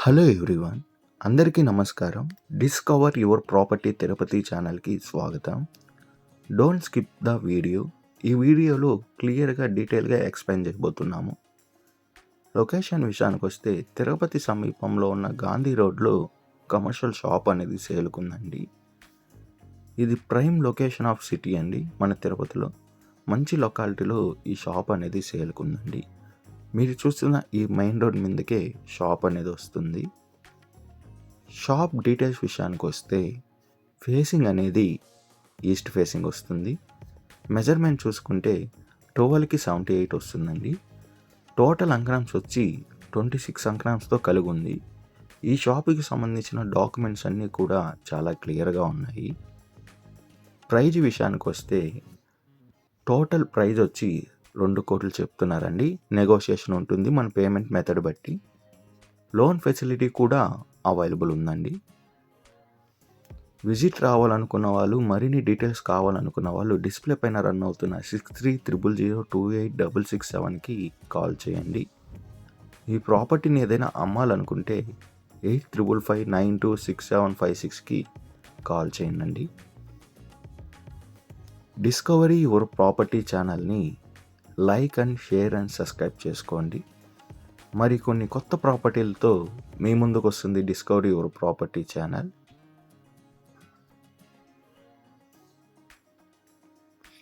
Hello everyone, అందరికీ నమస్కారం. Discover your property Tirupati ఛానల్కి స్వాగతం. Don't skip the video. ఈ వీడియోలో క్లియర్గా డీటెయిల్గా ఎక్స్ప్లెయిన్ చేయబోతున్నాము. లొకేషన్ విషయానికి వస్తే తిరుపతి సమీపంలో ఉన్న గాంధీ రోడ్లో కమర్షియల్ షాప్ అనేది సేల్కుందండి. ఇది ప్రైమ్ లొకేషన్ ఆఫ్ సిటీ అండి. మన తిరుపతిలో మంచి లొకాలిటీలో ఈ షాప్ అనేది సేల్కుందండి. మీరు చూస్తున్న ఈ మెయిన్ రోడ్ మీదకే షాప్ అనేది వస్తుంది. షాప్ డీటెయిల్స్ విషయానికి వస్తే ఫేసింగ్ అనేది ఈస్ట్ ఫేసింగ్ వస్తుంది. మెజర్మెంట్ చూసుకుంటే 12కి 78 వస్తుందండి. టోటల్ అంకణమ్స్ వచ్చి 26 అంకణమ్స్తో కలిగి ఉంది. ఈ షాప్కి సంబంధించిన డాక్యుమెంట్స్ అన్నీ కూడా చాలా క్లియర్గా ఉన్నాయి. ప్రైజ్ విషయానికి వస్తే టోటల్ ప్రైజ్ వచ్చి 2 కోట్లు చెప్తున్నారండి. నెగోషియేషన్ ఉంటుంది మన పేమెంట్ మెథడ్ బట్టి. లోన్ ఫెసిలిటీ కూడా అవైలబుల్ ఉందండి. విజిట్ రావాలనుకున్న వాళ్ళు, మరిన్ని డీటెయిల్స్ కావాలనుకున్న వాళ్ళు డిస్ప్లే పైన రన్ అవుతున్న 6300028667కి కాల్ చేయండి. ఈ ప్రాపర్టీని ఏదైనా అమ్మాలనుకుంటే 8555926756కి కాల్ చేయండి. డిస్కవరీ యువర్ ప్రాపర్టీ ఛానల్ని like and share and subscribe చేసుకోండి. మరికొన్ని కొత్త ప్రాపర్టీలతో మీ ముందుకు వస్తుంది discovery your property channel.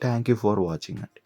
Thank you for watching అండి.